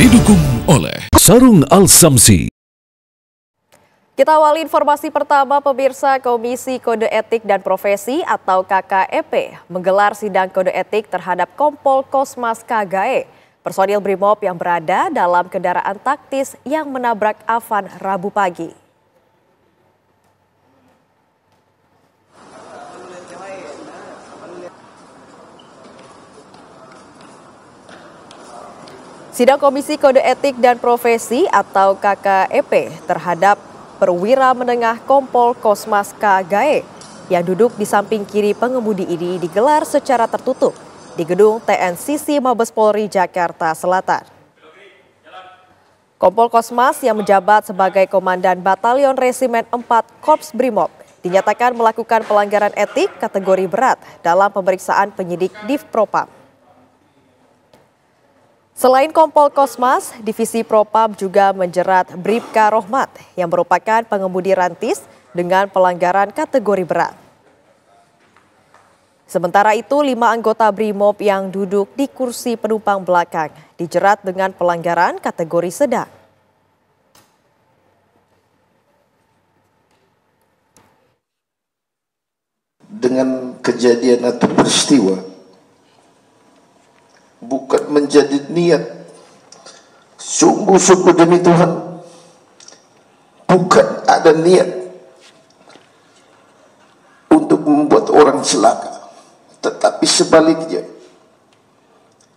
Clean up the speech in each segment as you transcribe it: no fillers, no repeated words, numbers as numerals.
Didukung oleh Sarung Al-Samsi. Kita awali informasi pertama, pemirsa. Komisi Kode Etik dan Profesi atau KKEP menggelar sidang kode etik terhadap Kompol Kosmas KGAE, personil Brimob yang berada dalam kendaraan taktis yang menabrak Avan Rabu pagi. Sidang Komisi Kode Etik dan Profesi atau KKEP terhadap perwira menengah Kompol Kosmas KGAE yang duduk di samping kiri pengemudi ini digelar secara tertutup di gedung TNCC Mabes Polri Jakarta Selatan. Kompol Kosmas yang menjabat sebagai Komandan Batalion Resimen 4 Korps Brimob dinyatakan melakukan pelanggaran etik kategori berat dalam pemeriksaan penyidik Div Propam. Selain Kompol Kosmas, Divisi Propam juga menjerat Bribka Rohmat yang merupakan pengemudi rantis dengan pelanggaran kategori berat. Sementara itu, 5 anggota Brimob yang duduk di kursi penumpang belakang dijerat dengan pelanggaran kategori sedang. Dengan kejadian atau peristiwa bukan menjadi niat, sungguh-sungguh demi Tuhan, bukan ada niat untuk membuat orang celaka, tetapi sebaliknya.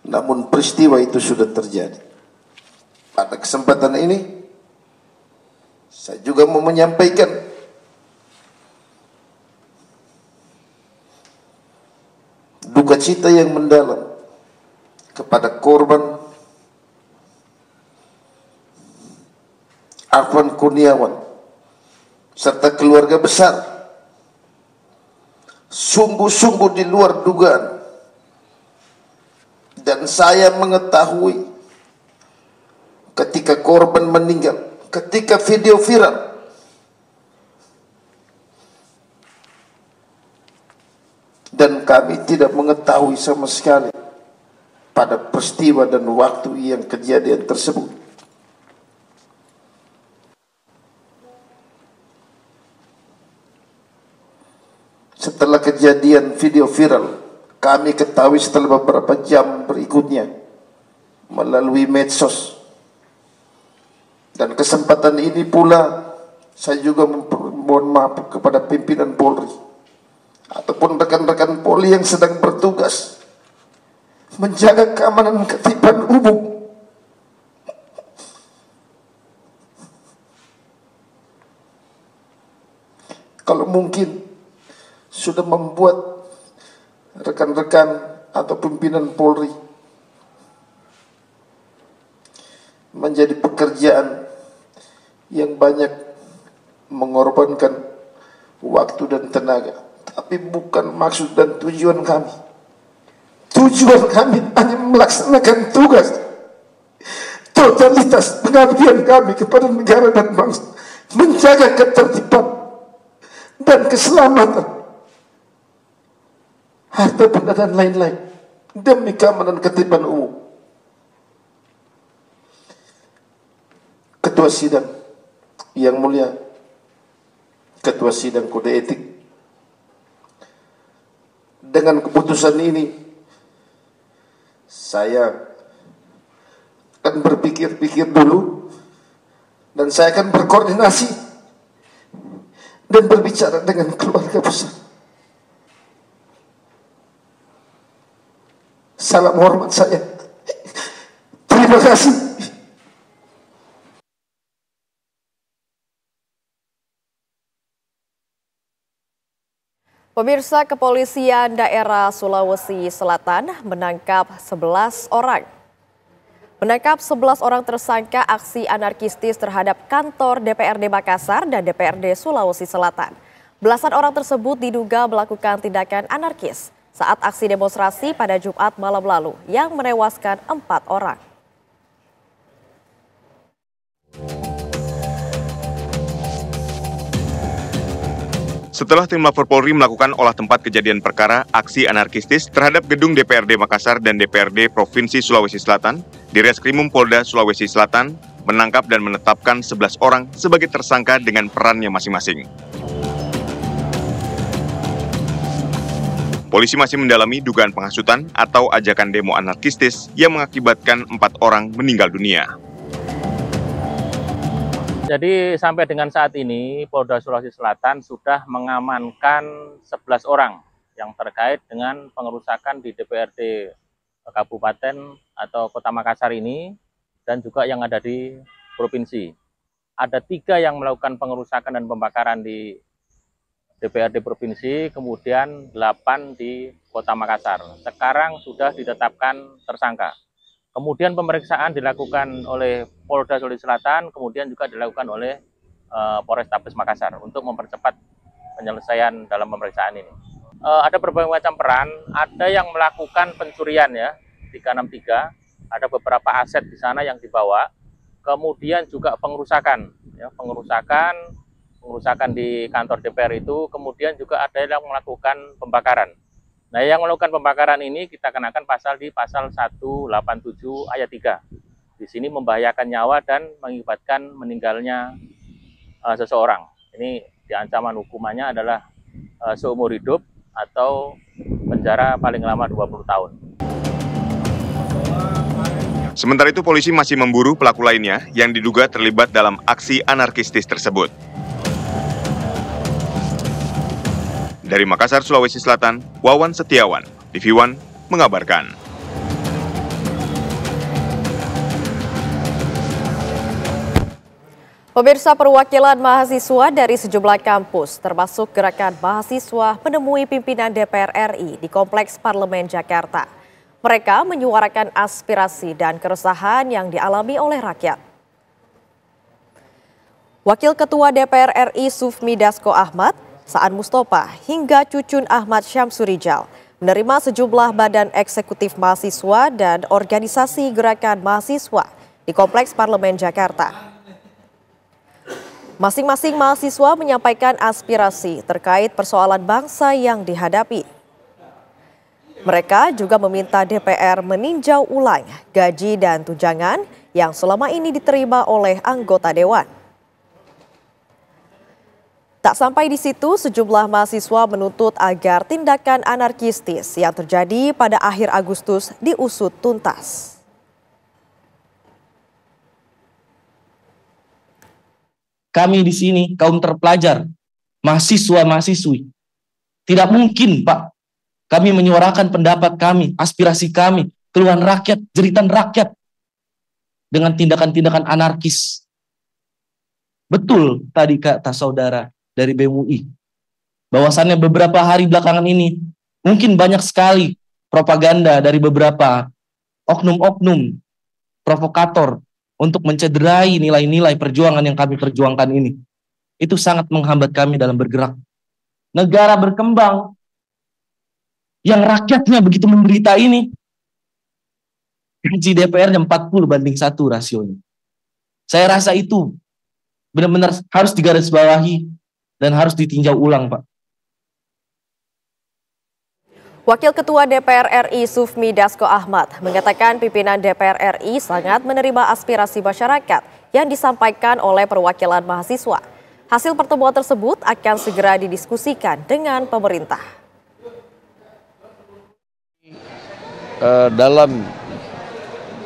Namun peristiwa itu sudah terjadi. Pada kesempatan ini saya juga mau menyampaikan duka cita yang mendalam kepada korban Arfan Kurniawan serta keluarga besar. Sungguh-sungguh di luar dugaan, dan saya mengetahui ketika korban meninggal, ketika video viral, dan kami tidak mengetahui sama sekali pada peristiwa dan waktu yang kejadian tersebut. Setelah kejadian video viral, kami ketahui setelah beberapa jam berikutnya melalui medsos. Dan kesempatan ini pula saya juga mohon maaf kepada pimpinan Polri ataupun rekan-rekan Polri yang sedang bertugas menjaga keamanan ketertiban umum. Kalau mungkin sudah membuat rekan-rekan atau pimpinan Polri menjadi pekerjaan yang banyak mengorbankan waktu dan tenaga, tapi bukan maksud dan tujuan kami. Tujuan kami hanya melaksanakan tugas totalitas pengabdian kami kepada negara dan bangsa, menjaga ketertiban dan keselamatan, harta benda dan lain-lain demi keamanan ketertiban umum. Ketua Sidang yang mulia, Ketua Sidang Kode Etik, dengan keputusan ini saya akan berpikir-pikir dulu, dan saya akan berkoordinasi dan berbicara dengan keluarga besar. Salam hormat saya. Terima kasih. Pemirsa, Kepolisian Daerah Sulawesi Selatan menangkap 11 orang tersangka aksi anarkistis terhadap kantor DPRD Makassar dan DPRD Sulawesi Selatan. Belasan orang tersebut diduga melakukan tindakan anarkis saat aksi demonstrasi pada Jumat malam lalu yang menewaskan 4 orang. Setelah tim Lapor Polri melakukan olah tempat kejadian perkara aksi anarkistis terhadap gedung DPRD Makassar dan DPRD Provinsi Sulawesi Selatan, Direskrimum Polda Sulawesi Selatan menangkap dan menetapkan 11 orang sebagai tersangka dengan perannya masing-masing. Polisi masih mendalami dugaan penghasutan atau ajakan demo anarkistis yang mengakibatkan 4 orang meninggal dunia. Jadi sampai dengan saat ini Polda Sulawesi Selatan sudah mengamankan 11 orang yang terkait dengan pengerusakan di DPRD Kabupaten atau Kota Makassar ini dan juga yang ada di provinsi. Ada 3 yang melakukan pengerusakan dan pembakaran di DPRD provinsi, kemudian 8 di Kota Makassar. Sekarang sudah ditetapkan tersangka. Kemudian pemeriksaan dilakukan oleh Polda Sulawesi Selatan, kemudian juga dilakukan oleh Polrestabes Makassar untuk mempercepat penyelesaian dalam pemeriksaan ini. Ada berbagai macam peran, ada yang melakukan pencurian ya, 363, ada beberapa aset di sana yang dibawa, kemudian juga pengerusakan, ya, pengerusakan di kantor DPR itu, kemudian juga ada yang melakukan pembakaran. Nah, yang melakukan pembakaran ini kita kenakan pasal 187 ayat 3. Di sini membahayakan nyawa dan mengakibatkan meninggalnya seseorang. Ini diancaman hukumannya adalah seumur hidup atau penjara paling lama 20 tahun. Sementara itu polisi masih memburu pelaku lainnya yang diduga terlibat dalam aksi anarkistis tersebut. Dari Makassar, Sulawesi Selatan, Wawan Setiawan, TV1 mengabarkan. Pemirsa, perwakilan mahasiswa dari sejumlah kampus, termasuk Gerakan Mahasiswa, menemui pimpinan DPR RI di Kompleks Parlemen Jakarta. Mereka menyuarakan aspirasi dan keresahan yang dialami oleh rakyat. Wakil Ketua DPR RI Sufmi Dasko Ahmad, Saan Mustafa hingga Cucun Ahmad Syamsurijal menerima sejumlah badan eksekutif mahasiswa dan organisasi gerakan mahasiswa di Kompleks Parlemen Jakarta. Masing-masing mahasiswa menyampaikan aspirasi terkait persoalan bangsa yang dihadapi. Mereka juga meminta DPR meninjau ulang gaji dan tunjangan yang selama ini diterima oleh anggota dewan. Tak sampai di situ, sejumlah mahasiswa menuntut agar tindakan anarkistis yang terjadi pada akhir Agustus diusut tuntas. Kami di sini, kaum terpelajar, mahasiswa-mahasiswi, tidak mungkin, Pak, kami menyuarakan pendapat kami, aspirasi kami, keluhan rakyat, jeritan rakyat, dengan tindakan-tindakan anarkis. Betul tadi kata saudara dari BMUI, bahwasannya beberapa hari belakangan ini mungkin banyak sekali propaganda dari beberapa oknum-oknum provokator untuk mencederai nilai-nilai perjuangan yang kami perjuangkan ini. Itu sangat menghambat kami dalam bergerak. Negara berkembang yang rakyatnya begitu menderita ini, gaji DPR-nya 40:1 rasionya. Saya rasa itu benar-benar harus digarisbawahi dan harus ditinjau ulang, Pak. Wakil Ketua DPR RI Sufmi Dasko Ahmad mengatakan pimpinan DPR RI sangat menerima aspirasi masyarakat yang disampaikan oleh perwakilan mahasiswa. Hasil pertemuan tersebut akan segera didiskusikan dengan pemerintah. Dalam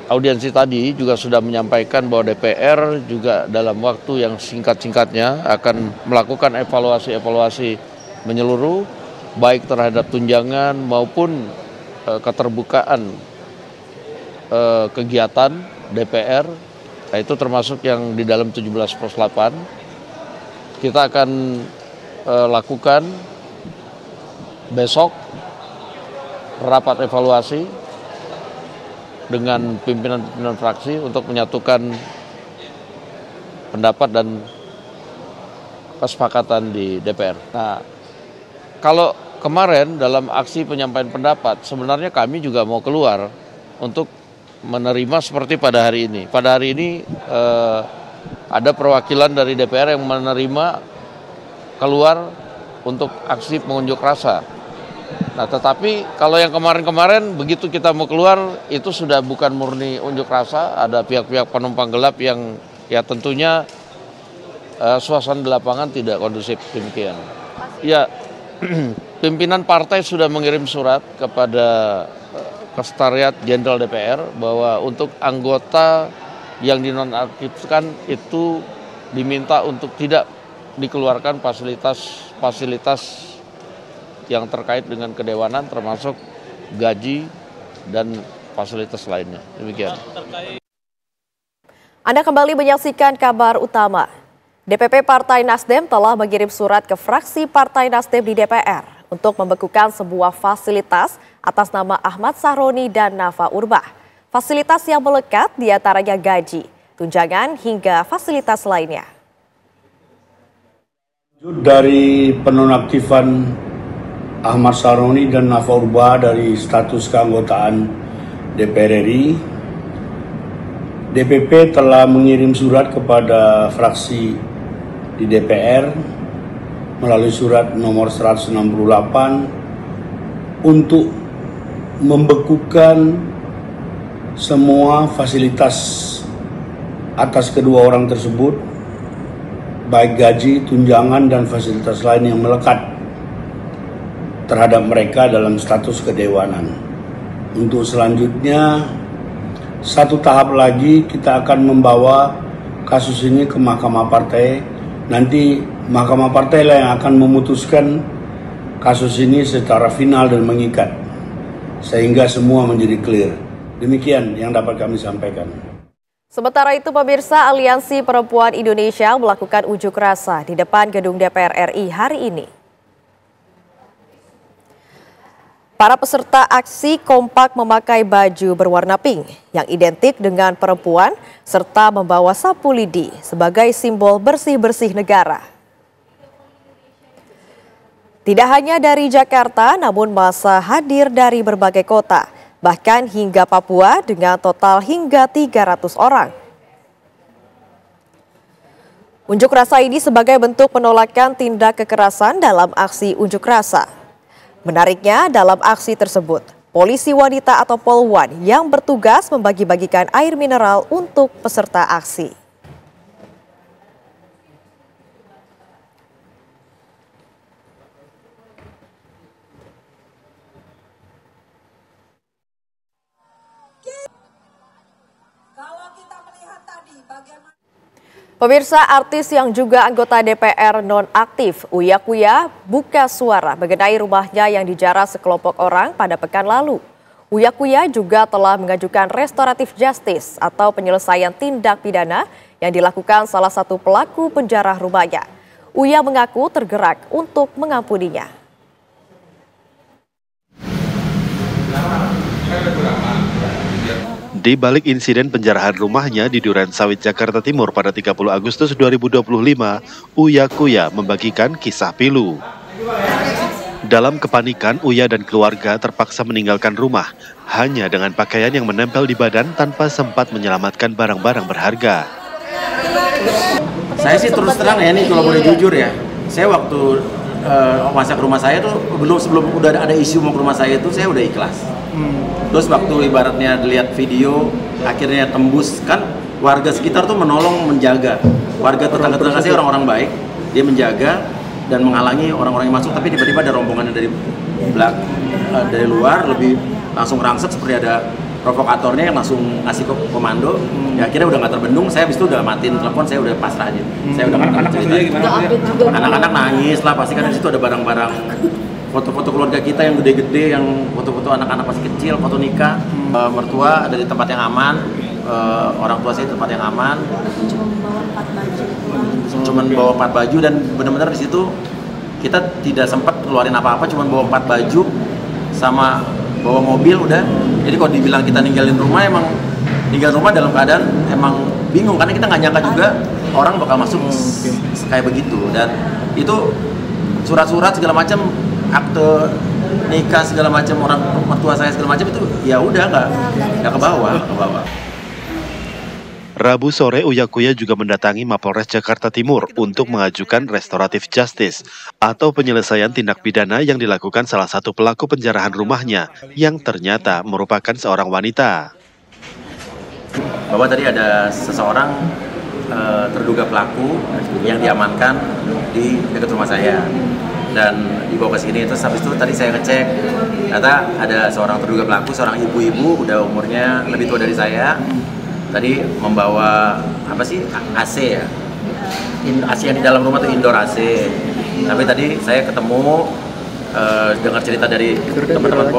audiensi tadi juga sudah menyampaikan bahwa DPR juga dalam waktu yang singkat-singkatnya akan melakukan evaluasi menyeluruh baik terhadap tunjangan maupun keterbukaan kegiatan DPR, itu termasuk yang di dalam 17+8. Kita akan lakukan besok rapat evaluasi dengan pimpinan-pimpinan fraksi untuk menyatukan pendapat dan kesepakatan di DPR. Nah, kalau kemarin dalam aksi penyampaian pendapat, sebenarnya kami juga mau keluar untuk menerima seperti pada hari ini. Pada hari ini ada perwakilan dari DPR yang menerima keluar untuk aksi pengunjuk rasa. Nah, tetapi kalau yang kemarin-kemarin begitu kita mau keluar itu sudah bukan murni unjuk rasa, ada pihak-pihak penumpang gelap yang ya tentunya suasana di lapangan tidak kondusif demikian. Ya, pimpinan partai sudah mengirim surat kepada Sekretariat Jenderal DPR bahwa untuk anggota yang dinonaktifkan itu diminta untuk tidak dikeluarkan fasilitas yang terkait dengan kedewanan termasuk gaji dan fasilitas lainnya. Demikian. Anda kembali menyaksikan kabar utama. DPP Partai Nasdem telah mengirim surat ke fraksi Partai Nasdem di DPR untuk membekukan sebuah fasilitas atas nama Ahmad Sahroni dan Nafa Urbah. Fasilitas yang melekat diantaranya gaji, tunjangan hingga fasilitas lainnya. Dari penonaktifan Ahmad Sahroni dan Nafa Urbah dari status keanggotaan DPR RI, DPP telah mengirim surat kepada fraksi di DPR melalui surat nomor 168 untuk membekukan semua fasilitas atas kedua orang tersebut, baik gaji, tunjangan, dan fasilitas lain yang melekat terhadap mereka dalam status kedewanan. Untuk selanjutnya, satu tahap lagi kita akan membawa kasus ini ke Mahkamah Partai. Nanti Mahkamah Partai lah yang akan memutuskan kasus ini secara final dan mengikat, sehingga semua menjadi clear. Demikian yang dapat kami sampaikan. Sementara itu, pemirsa, Aliansi Perempuan Indonesia melakukan unjuk rasa di depan gedung DPR RI hari ini. Para peserta aksi kompak memakai baju berwarna pink yang identik dengan perempuan serta membawa sapu lidi sebagai simbol bersih-bersih negara. Tidak hanya dari Jakarta, namun massa hadir dari berbagai kota, bahkan hingga Papua dengan total hingga 300 orang. Unjuk rasa ini sebagai bentuk penolakan tindak kekerasan dalam aksi unjuk rasa. Menariknya, dalam aksi tersebut, polisi wanita atau Polwan yang bertugas membagi-bagikan air mineral untuk peserta aksi. Pemirsa, artis yang juga anggota DPR nonaktif Uya Kuya buka suara mengenai rumahnya yang dijarah sekelompok orang pada pekan lalu. Uya Kuya juga telah mengajukan restoratif justice atau penyelesaian tindak pidana yang dilakukan salah satu pelaku penjara rumahnya. Uya mengaku tergerak untuk mengampuninya. Di balik insiden penjarahan rumahnya di Duren Sawit, Jakarta Timur pada 30 Agustus 2025, Uya Kuya membagikan kisah pilu. Dalam kepanikan, Uya dan keluarga terpaksa meninggalkan rumah hanya dengan pakaian yang menempel di badan tanpa sempat menyelamatkan barang-barang berharga. Saya sih terus terang ya, ini kalau boleh jujur ya, saya waktu masa ke rumah saya tuh sebelum udah ada isu mau ke rumah saya itu saya udah ikhlas. Terus waktu ibaratnya lihat video akhirnya tembus, kan warga sekitar tuh menolong, menjaga. Warga tetangga-tetangga saya orang-orang baik, dia menjaga dan menghalangi orang-orang yang masuk, tapi tiba-tiba ada rombongan dari luar lebih langsung rangsek seperti ada provokatornya yang langsung ngasih komando. Ya akhirnya udah nggak terbendung, saya habis itu udah matiin telepon, saya udah pasrah aja. Saya udah nggak cerita. Anak-anak nangis lah, pasti kan di situ ada barang-barang, foto-foto keluarga kita yang gede-gede, yang foto-foto anak-anak masih kecil, foto nikah. Mertua ada di tempat yang aman, orang tua saya di tempat yang aman. Cuman bawa 4 baju dan benar-benar di situ kita tidak sempat keluarin apa-apa, cuman bawa 4 baju sama bawa mobil udah. Jadi kalau dibilang kita ninggalin rumah, emang ninggalin rumah dalam keadaan emang bingung karena kita nggak nyangka juga orang bakal masuk kayak begitu. Dan itu surat-surat segala macam, akte nikah segala macam, orang mertua saya segala macam itu ya udah nggak ke bawah. Rabu sore, Uya Kuya juga mendatangi Mapolres Jakarta Timur untuk mengajukan restoratif justice atau penyelesaian tindak pidana yang dilakukan salah satu pelaku penjarahan rumahnya yang ternyata merupakan seorang wanita. Bahwa tadi ada seseorang terduga pelaku yang diamankan di dekat rumah saya dan dibawa ke sini. Terus habis itu tadi saya ngecek, ternyata ada seorang terduga pelaku, seorang ibu-ibu, udah umurnya lebih tua dari saya. Tadi membawa AC ya, AC yang di dalam rumah tuh indoor AC. Tapi tadi saya ketemu dengar cerita dari teman-teman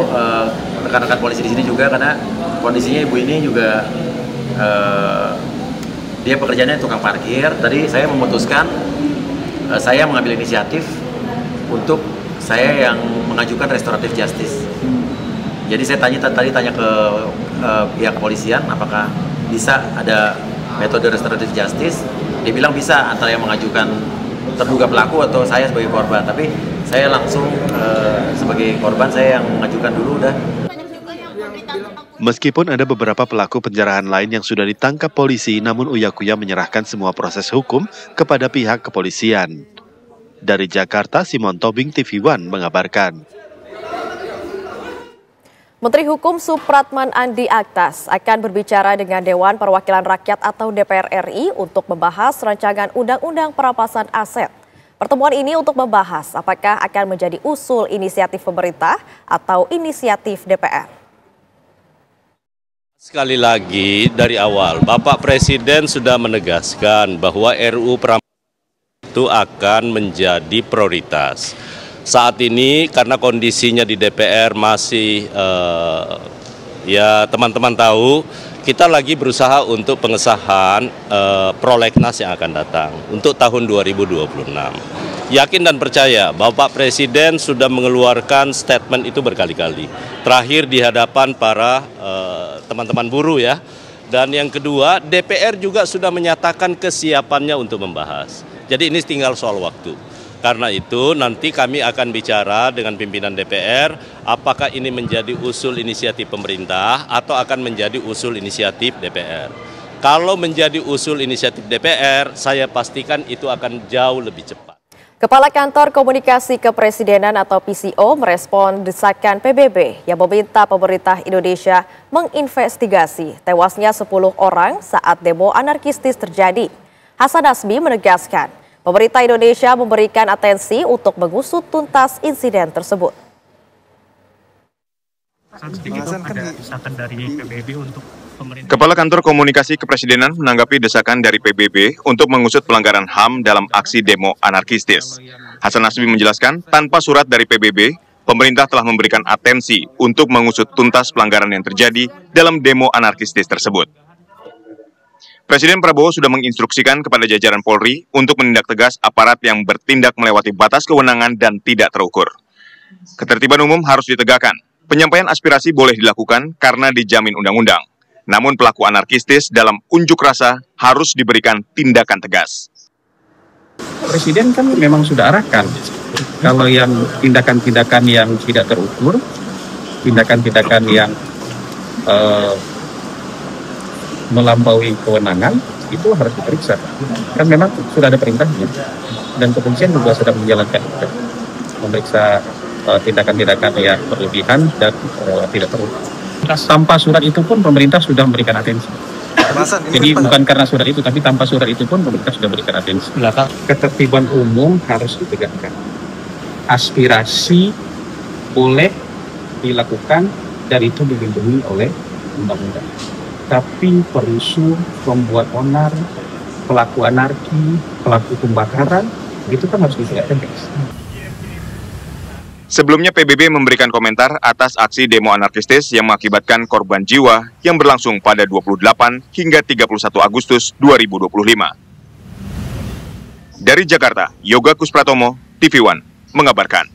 rekan-rekan polisi di sini juga, karena kondisinya ibu ini juga dia pekerjaannya tukang parkir. Tadi saya memutuskan saya mengambil inisiatif untuk saya yang mengajukan restoratif justice. Jadi saya tanya ke pihak kepolisian apakah bisa ada metode restoratif justice. Dia bilang bisa, antara yang mengajukan terduga pelaku atau saya sebagai korban. Tapi saya langsung sebagai korban, saya yang mengajukan dulu udah. Meskipun ada beberapa pelaku penjarahan lain yang sudah ditangkap polisi, namun Uya Kuya menyerahkan semua proses hukum kepada pihak kepolisian. Dari Jakarta, Simon Tobing, TV One mengabarkan. Menteri Hukum Supratman Andi Aktas akan berbicara dengan Dewan Perwakilan Rakyat atau DPR RI untuk membahas rancangan Undang-Undang Perampasan Aset. Pertemuan ini untuk membahas apakah akan menjadi usul inisiatif pemerintah atau inisiatif DPR. Sekali lagi dari awal, Bapak Presiden sudah menegaskan bahwa RUU Perampasan itu akan menjadi prioritas. Saat ini karena kondisinya di DPR masih, ya teman-teman tahu, kita lagi berusaha untuk pengesahan prolegnas yang akan datang untuk tahun 2026. Yakin dan percaya Bapak Presiden sudah mengeluarkan statement itu berkali-kali. Terakhir di hadapan para teman-teman buruh ya. Dan yang kedua, DPR juga sudah menyatakan kesiapannya untuk membahas. Jadi ini tinggal soal waktu. Karena itu nanti kami akan bicara dengan pimpinan DPR apakah ini menjadi usul inisiatif pemerintah atau akan menjadi usul inisiatif DPR. Kalau menjadi usul inisiatif DPR, saya pastikan itu akan jauh lebih cepat. Kepala Kantor Komunikasi Kepresidenan atau PCO merespon desakan PBB yang meminta pemerintah Indonesia menginvestigasi tewasnya 10 orang saat demo anarkistis terjadi. Hasan Nasbi menegaskan, pemerintah Indonesia memberikan atensi untuk mengusut tuntas insiden tersebut. Kepala Kantor Komunikasi Kepresidenan menanggapi desakan dari PBB untuk mengusut pelanggaran HAM dalam aksi demo anarkistis. Hasan Nasbi menjelaskan, tanpa surat dari PBB, pemerintah telah memberikan atensi untuk mengusut tuntas pelanggaran yang terjadi dalam demo anarkistis tersebut. Presiden Prabowo sudah menginstruksikan kepada jajaran Polri untuk menindak tegas aparat yang bertindak melewati batas kewenangan dan tidak terukur. Ketertiban umum harus ditegakkan. Penyampaian aspirasi boleh dilakukan karena dijamin undang-undang. Namun pelaku anarkistis dalam unjuk rasa harus diberikan tindakan tegas. Presiden kan memang sudah arahkan. Kalau yang tindakan-tindakan yang tidak terukur, tindakan-tindakan yang melampaui kewenangan, itu harus diperiksa. Kan memang sudah ada perintahnya. Dan kepolisian juga sedang menjalankan itu. Memeriksa tindakan-tindakan yang berlebihan dan tidak terukur. Tanpa surat itu pun pemerintah sudah memberikan atensi. Jadi bukan karena surat itu, tapi tanpa surat itu pun pemerintah sudah memberikan atensi. Ketertiban umum harus ditegakkan. Aspirasi boleh dilakukan dan itu dilindungi oleh undang-undang. Tapi perusuh, membuat onar, pelaku anarki, pelaku pembakaran, itu kan harus ditegakkan. Sebelumnya PBB memberikan komentar atas aksi demo anarkistis yang mengakibatkan korban jiwa yang berlangsung pada 28 hingga 31 Agustus 2025. Dari Jakarta, Yoga Kuspratomo, TV One, mengabarkan.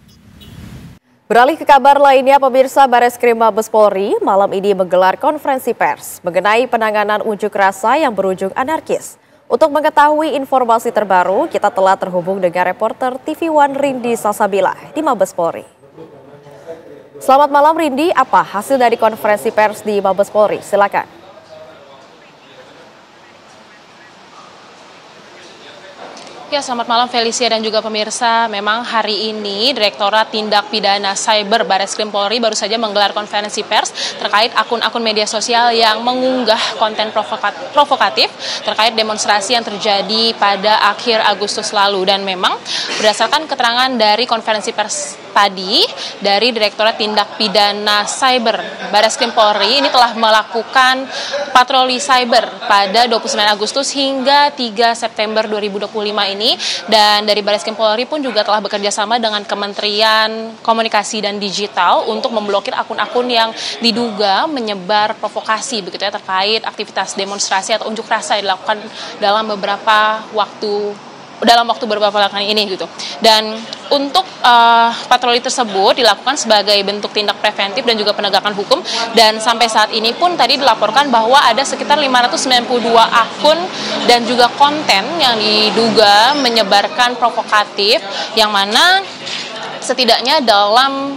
Beralih ke kabar lainnya, pemirsa, Bareskrim Mabes Polri malam ini menggelar konferensi pers mengenai penanganan unjuk rasa yang berujung anarkis. Untuk mengetahui informasi terbaru, kita telah terhubung dengan reporter TV One Rindi Salsabila di Mabes Polri. Selamat malam Rindi, apa hasil dari konferensi pers di Mabes Polri? Silakan. Ya, selamat malam Felicia dan juga pemirsa. Memang hari ini Direktorat Tindak Pidana Cyber Bareskrim Polri baru saja menggelar konferensi pers terkait akun-akun media sosial yang mengunggah konten provokatif terkait demonstrasi yang terjadi pada akhir Agustus lalu. Dan memang berdasarkan keterangan dari konferensi pers tadi dari Direktorat Tindak Pidana Cyber Bareskrim Polri ini telah melakukan patroli cyber pada 29 Agustus hingga 3 September 2025 ini, dan dari Bareskrim Polri pun juga telah bekerja sama dengan Kementerian Komunikasi dan Digital untuk memblokir akun-akun yang diduga menyebar provokasi begitu ya terkait aktivitas demonstrasi atau unjuk rasa yang dilakukan dalam waktu beberapa belakangan ini gitu. Dan untuk patroli tersebut dilakukan sebagai bentuk tindak preventif dan juga penegakan hukum, dan sampai saat ini pun tadi dilaporkan bahwa ada sekitar 592 akun dan juga konten yang diduga menyebarkan provokatif, yang mana setidaknya dalam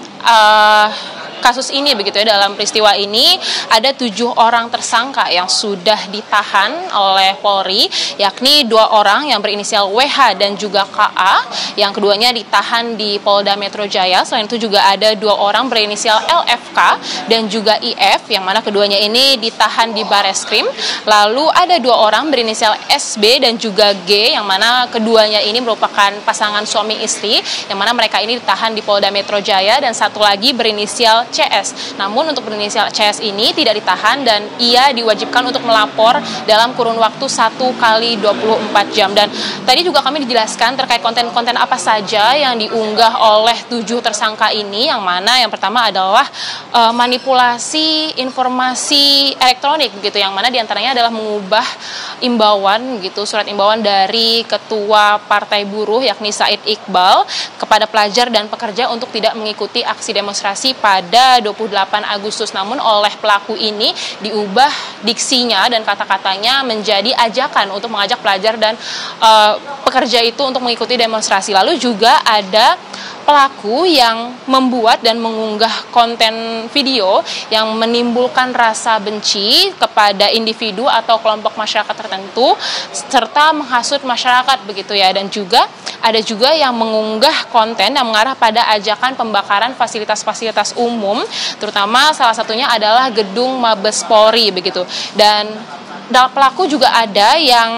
kasus ini begitu ya, dalam peristiwa ini ada 7 orang tersangka yang sudah ditahan oleh Polri, yakni 2 orang yang berinisial WH dan juga KA, yang keduanya ditahan di Polda Metro Jaya. Selain itu juga ada 2 orang berinisial LFK dan juga IF, yang mana keduanya ini ditahan di Bareskrim. Lalu ada 2 orang berinisial SB dan juga G, yang mana keduanya ini merupakan pasangan suami istri, yang mana mereka ini ditahan di Polda Metro Jaya, dan satu lagi berinisial CS. Namun untuk berinisial CS ini tidak ditahan dan ia diwajibkan untuk melapor dalam kurun waktu 1 kali 24 jam. Dan tadi juga kami dijelaskan terkait konten-konten apa saja yang diunggah oleh 7 tersangka ini, yang mana yang pertama adalah manipulasi informasi elektronik begitu, yang mana diantaranya adalah mengubah imbauan gitu, surat imbauan dari Ketua Partai Buruh yakni Said Iqbal kepada pelajar dan pekerja untuk tidak mengikuti aksi demonstrasi pada 28 Agustus. Namun oleh pelaku ini diubah diksinya dan kata-katanya menjadi ajakan untuk mengajak pelajar dan pekerja itu untuk mengikuti demonstrasi. Lalu juga ada pelaku yang membuat dan mengunggah konten video yang menimbulkan rasa benci kepada individu atau kelompok masyarakat tertentu serta menghasut masyarakat begitu ya. Dan juga ada juga yang mengunggah konten yang mengarah pada ajakan pembakaran fasilitas-fasilitas umum, terutama salah satunya adalah gedung Mabes Polri begitu. Dan pelaku juga ada yang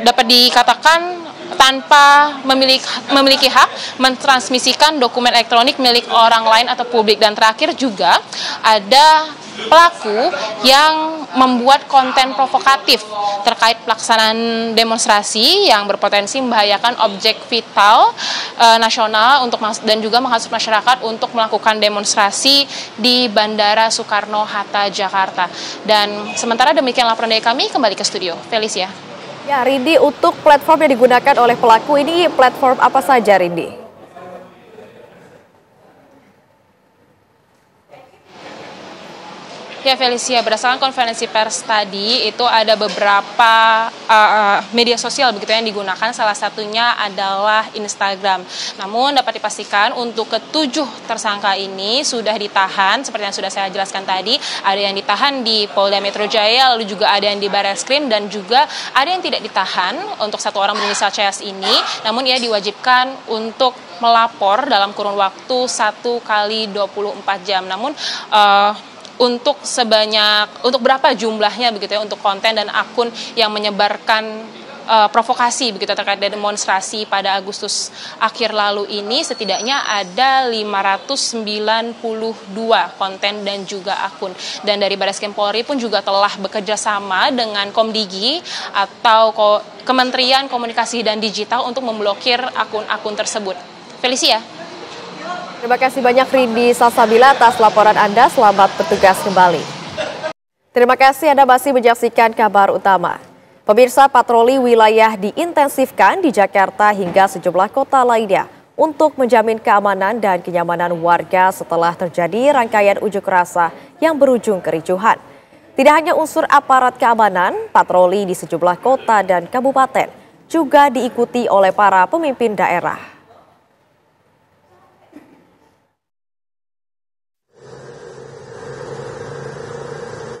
dapat dikatakan tanpa memiliki hak mentransmisikan dokumen elektronik milik orang lain atau publik. Dan terakhir juga ada pelaku yang membuat konten provokatif terkait pelaksanaan demonstrasi yang berpotensi membahayakan objek vital nasional dan juga menghasut masyarakat untuk melakukan demonstrasi di Bandara Soekarno-Hatta, Jakarta. Dan sementara demikian laporan dari kami, kembali ke studio. Felicia. Ya, Rindi, untuk platform yang digunakan oleh pelaku ini platform apa saja, Rindi? Ya Felicia, berdasarkan konferensi pers tadi itu ada beberapa media sosial begitu yang digunakan, salah satunya adalah Instagram. Namun dapat dipastikan untuk ke-7 tersangka ini sudah ditahan seperti yang sudah saya jelaskan tadi. Ada yang ditahan di Polda Metro Jaya, lalu juga ada yang di Bareskrim, dan juga ada yang tidak ditahan untuk 1 orang berinisial CS ini. Namun ia diwajibkan untuk melapor dalam kurun waktu 1 kali 24 jam. Namun untuk berapa jumlahnya begitu ya untuk konten dan akun yang menyebarkan provokasi begitu terkait demonstrasi pada Agustus akhir lalu ini, setidaknya ada 592 konten dan juga akun. Dan dari Bareskrim Polri pun juga telah bekerja sama dengan Komdigi atau Kementerian Komunikasi dan Digital untuk memblokir akun-akun tersebut. Felicia. Terima kasih banyak Rindi Salsabila atas laporan Anda. Selamat bertugas kembali. Terima kasih Anda masih menyaksikan kabar utama. Pemirsa, patroli wilayah diintensifkan di Jakarta hingga sejumlah kota lainnya untuk menjamin keamanan dan kenyamanan warga setelah terjadi rangkaian unjuk rasa yang berujung kericuhan. Tidak hanya unsur aparat keamanan, patroli di sejumlah kota dan kabupaten juga diikuti oleh para pemimpin daerah.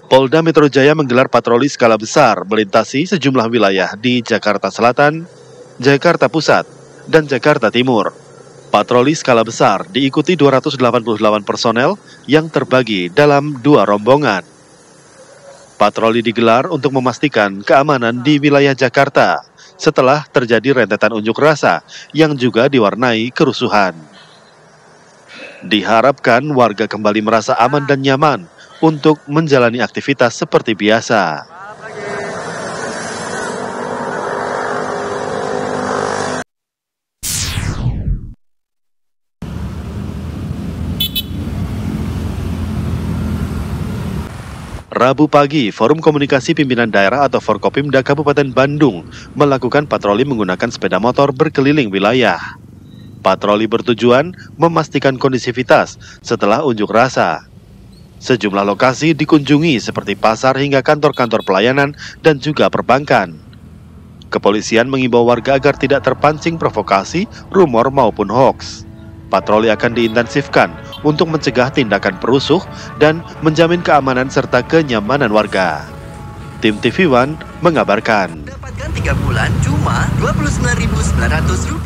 Polda Metro Jaya menggelar patroli skala besar melintasi sejumlah wilayah di Jakarta Selatan, Jakarta Pusat, dan Jakarta Timur. Patroli skala besar diikuti 288 personel yang terbagi dalam 2 rombongan. Patroli digelar untuk memastikan keamanan di wilayah Jakarta setelah terjadi rentetan unjuk rasa yang juga diwarnai kerusuhan. Diharapkan warga kembali merasa aman dan nyaman untuk menjalani aktivitas seperti biasa. Rabu pagi, Forum Komunikasi Pimpinan Daerah atau Forkopimda Kabupaten Bandung melakukan patroli menggunakan sepeda motor berkeliling wilayah. Patroli bertujuan memastikan kondisivitas setelah unjuk rasa. Sejumlah lokasi dikunjungi seperti pasar hingga kantor-kantor pelayanan dan juga perbankan. Kepolisian mengimbau warga agar tidak terpancing provokasi, rumor maupun hoaks. Patroli akan diintensifkan untuk mencegah tindakan perusuh dan menjamin keamanan serta kenyamanan warga. Tim TV One mengabarkan. Dapatkan 3 bulan cuma Rp29.900.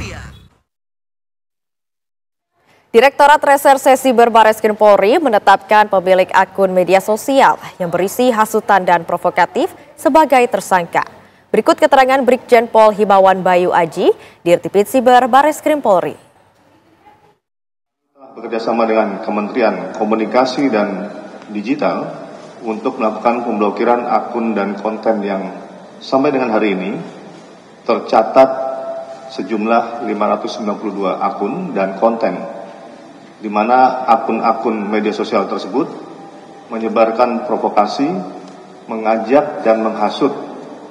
Direktorat Reserse Siber Bareskrim Polri menetapkan pemilik akun media sosial yang berisi hasutan dan provokatif sebagai tersangka. Berikut keterangan Brigjen Pol Himawan Bayu Aji, Dirtipid Siber Bareskrim Polri. Bekerjasama dengan Kementerian Komunikasi dan Digital untuk melakukan pemblokiran akun dan konten yang sampai dengan hari ini tercatat sejumlah 592 akun dan konten, di mana akun-akun media sosial tersebut menyebarkan provokasi, mengajak dan menghasut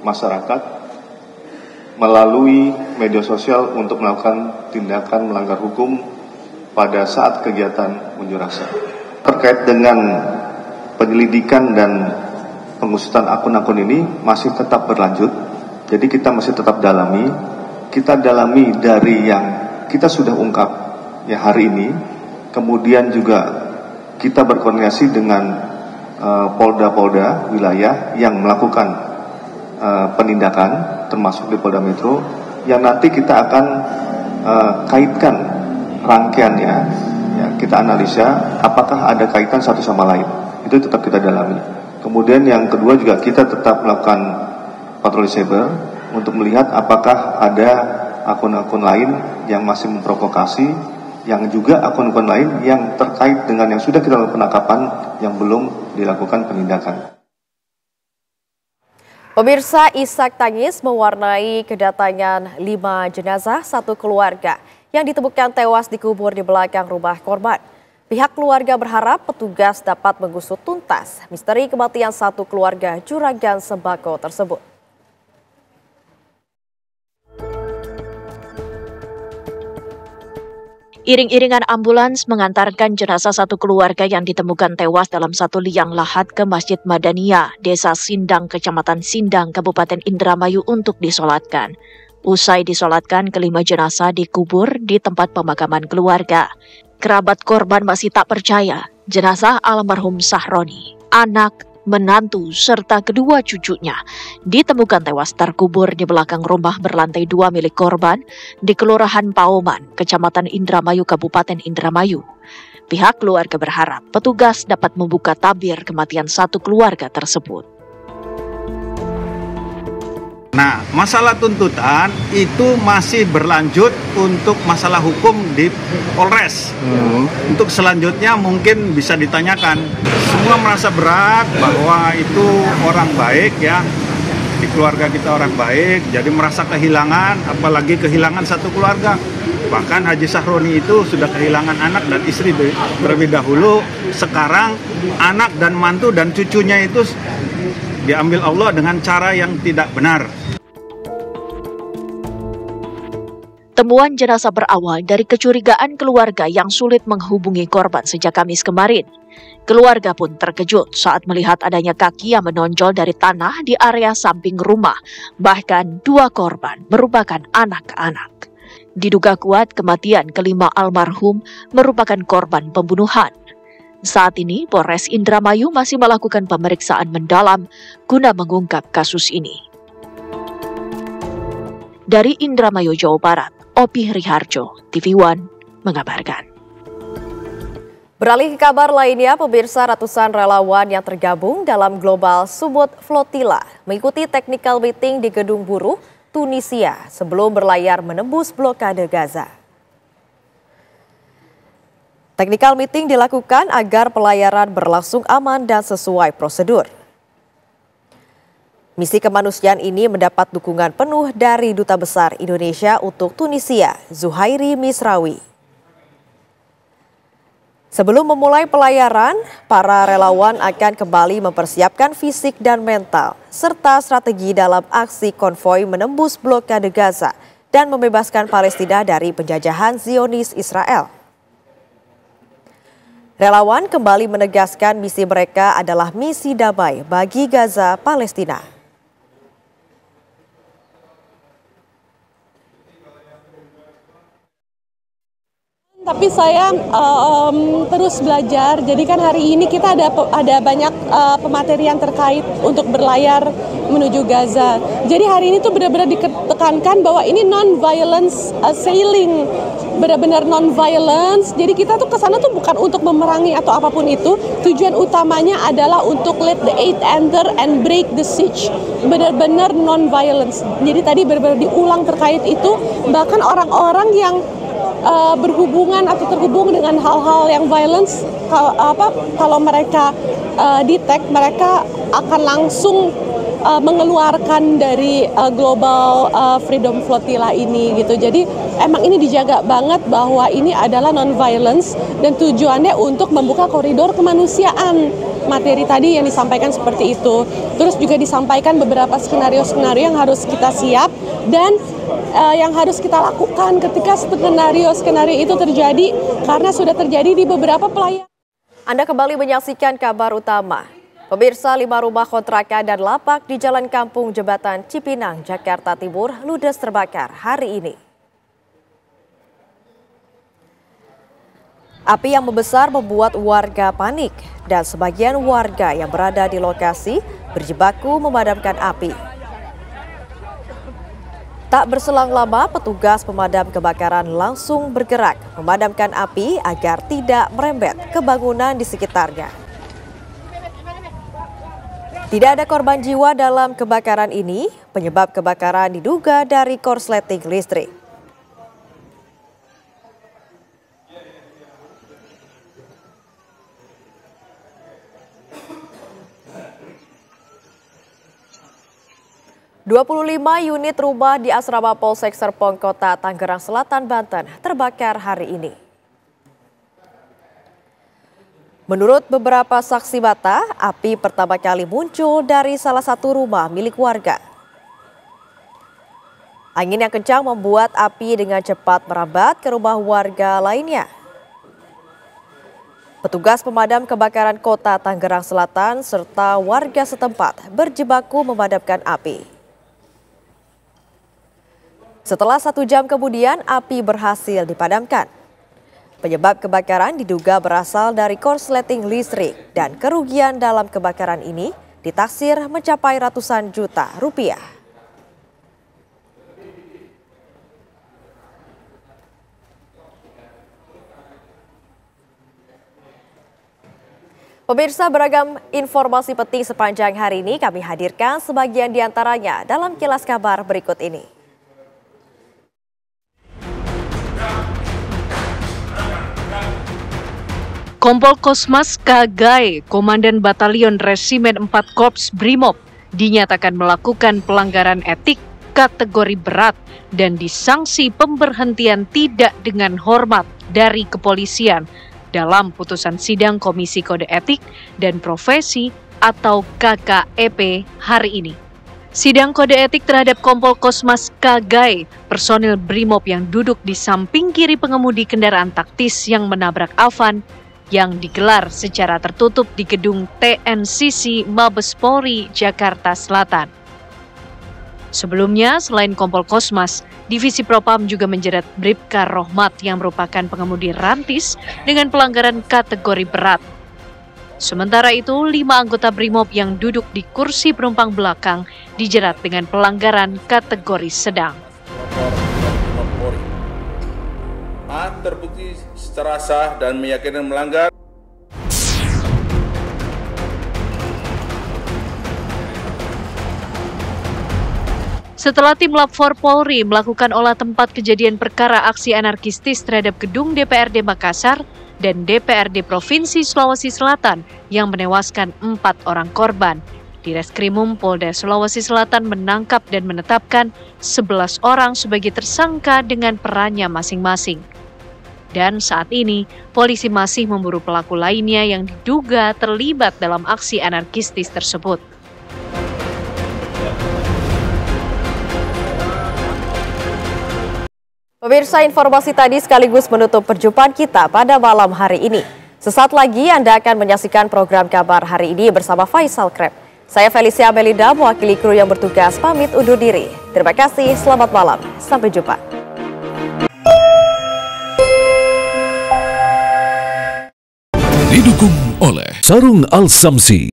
masyarakat melalui media sosial untuk melakukan tindakan melanggar hukum pada saat kegiatan unjuk rasa. Terkait dengan penyelidikan dan pengusutan akun-akun ini masih tetap berlanjut, jadi kita masih tetap dalami. Kita dalami dari yang kita sudah ungkap ya hari ini. Kemudian juga kita berkoordinasi dengan polda-polda wilayah yang melakukan penindakan, termasuk di Polda Metro, yang nanti kita akan kaitkan rangkaiannya, ya, kita analisa apakah ada kaitan satu sama lain. Itu tetap kita dalami. Kemudian yang kedua juga kita tetap melakukan patroli cyber untuk melihat apakah ada akun-akun lain yang masih memprovokasi, yang juga akun-akun lain yang terkait dengan yang sudah kita lakukan penangkapan yang belum dilakukan penindakan. Pemirsa, isak tangis mewarnai kedatangan 5 jenazah satu keluarga yang ditemukan tewas dikubur di belakang rumah korban. Pihak keluarga berharap petugas dapat mengusut tuntas misteri kematian satu keluarga juragan sembako tersebut. Iring-iringan ambulans mengantarkan jenazah satu keluarga yang ditemukan tewas dalam satu liang lahat ke Masjid Madaniyah, Desa Sindang, Kecamatan Sindang, Kabupaten Indramayu untuk disolatkan. Usai disolatkan, kelima jenazah dikubur di tempat pemakaman keluarga. Kerabat korban masih tak percaya jenazah almarhum Sahroni, anak, menantu, serta kedua cucunya ditemukan tewas terkubur di belakang rumah berlantai 2 milik korban di Kelurahan Pauman, Kecamatan Indramayu, Kabupaten Indramayu. Pihak keluarga berharap petugas dapat membuka tabir kematian satu keluarga tersebut. Nah, masalah tuntutan itu masih berlanjut untuk masalah hukum di Polres. Untuk selanjutnya mungkin bisa ditanyakan. Semua merasa berat bahwa itu orang baik ya. Di keluarga kita orang baik, jadi merasa kehilangan, apalagi kehilangan satu keluarga. Bahkan Haji Sahroni itu sudah kehilangan anak dan istri terlebih dahulu. Sekarang anak dan mantu dan cucunya itu diambil Allah dengan cara yang tidak benar. Temuan jenazah berawal dari kecurigaan keluarga yang sulit menghubungi korban sejak Kamis kemarin. Keluarga pun terkejut saat melihat adanya kaki yang menonjol dari tanah di area samping rumah. Bahkan 2 korban merupakan anak-anak. Diduga kuat kematian kelima almarhum merupakan korban pembunuhan. Saat ini, Polres Indramayu masih melakukan pemeriksaan mendalam guna mengungkap kasus ini. Dari Indramayu, Jawa Barat, Opi Riharjo, TV One, mengabarkan. Beralih ke kabar lainnya, pemirsa, ratusan relawan yang tergabung dalam Global Sumut Flotilla mengikuti technical meeting di Gedung Buruh, Tunisia sebelum berlayar menembus blokade Gaza. Technical meeting dilakukan agar pelayaran berlangsung aman dan sesuai prosedur. Misi kemanusiaan ini mendapat dukungan penuh dari Duta Besar Indonesia untuk Tunisia, Zuhairi Misrawi. Sebelum memulai pelayaran, para relawan akan kembali mempersiapkan fisik dan mental, serta strategi dalam aksi konvoi menembus blokade Gaza dan membebaskan Palestina dari penjajahan Zionis Israel. Relawan kembali menegaskan misi mereka adalah misi damai bagi Gaza, Palestina. Tapi saya terus belajar, jadi kan hari ini kita ada banyak pematerian terkait untuk berlayar menuju Gaza. Jadi hari ini tuh benar-benar ditekankan bahwa ini non-violence sailing, benar-benar non-violence. Jadi kita tuh kesana tuh bukan untuk memerangi atau apapun itu. Tujuan utamanya adalah untuk let the aid enter and break the siege. Benar-benar non-violence. Jadi tadi benar-benar diulang terkait itu. Bahkan orang-orang yang berhubungan atau terhubung dengan hal-hal yang violence, kalau mereka detect, mereka akan langsung mengeluarkan dari Global Freedom Flotilla ini gitu. Jadi emang ini dijaga banget bahwa ini adalah non-violence dan tujuannya untuk membuka koridor kemanusiaan. Materi tadi yang disampaikan seperti itu. Terus juga disampaikan beberapa skenario-skenario yang harus kita siap dan yang harus kita lakukan ketika skenario itu terjadi, karena sudah terjadi di beberapa pelayaran. Anda kembali menyaksikan kabar utama. Pemirsa, 5 rumah kontrakan dan lapak di Jalan Kampung Jembatan Cipinang, Jakarta Timur ludes terbakar hari ini. Api yang membesar membuat warga panik dan sebagian warga yang berada di lokasi berjibaku memadamkan api. Tak berselang lama, petugas pemadam kebakaran langsung bergerak memadamkan api agar tidak merembet ke bangunan di sekitarnya. Tidak ada korban jiwa dalam kebakaran ini. Penyebab kebakaran diduga dari korsleting listrik. ...25 unit rumah di Asrama Polsek Serpong, Kota Tangerang Selatan, Banten terbakar hari ini. Menurut beberapa saksi mata, api pertama kali muncul dari salah satu rumah milik warga. Angin yang kencang membuat api dengan cepat merambat ke rumah warga lainnya. Petugas pemadam kebakaran Kota Tangerang Selatan serta warga setempat berjibaku memadamkan api. Setelah 1 jam kemudian, api berhasil dipadamkan. Penyebab kebakaran diduga berasal dari korsleting listrik dan kerugian dalam kebakaran ini ditaksir mencapai ratusan juta rupiah. Pemirsa, beragam informasi penting sepanjang hari ini kami hadirkan sebagian diantaranya dalam kilas kabar berikut ini. Kompol Kosmas Kagae, Komandan Batalion Resimen 4 Korps Brimob, dinyatakan melakukan pelanggaran etik kategori berat dan disanksi pemberhentian tidak dengan hormat dari kepolisian dalam putusan sidang Komisi Kode Etik dan Profesi atau KKEP hari ini. Sidang kode etik terhadap Kompol Kosmas Kagae, personil Brimob yang duduk di samping kiri pengemudi kendaraan taktis yang menabrak Avan, yang digelar secara tertutup di gedung TNCC Mabes Polri, Jakarta Selatan. Sebelumnya, selain Kompol Kosmas, Divisi Propam juga menjerat Bribka Rohmat yang merupakan pengemudi rantis dengan pelanggaran kategori berat Sementara itu, 5 anggota BRIMOB yang duduk di kursi penumpang belakang dijerat dengan pelanggaran kategori sedang. Terbukti secara sah dan meyakinkan melanggar. Setelah tim Lab 4 Polri melakukan olah tempat kejadian perkara aksi anarkistis terhadap gedung DPRD Makassar dan DPRD Provinsi Sulawesi Selatan yang menewaskan 4 orang korban, Direskrimum Polda Sulawesi Selatan menangkap dan menetapkan 11 orang sebagai tersangka dengan perannya masing-masing. Dan saat ini, polisi masih memburu pelaku lainnya yang diduga terlibat dalam aksi anarkistis tersebut. Pemirsa, informasi tadi sekaligus menutup perjumpaan kita pada malam hari ini. Sesaat lagi Anda akan menyaksikan program kabar hari ini bersama Faisal Kreb. Saya Felicia Melinda, mewakili kru yang bertugas pamit undur diri. Terima kasih, selamat malam, sampai jumpa. Didukung oleh Sarung Al Samsi.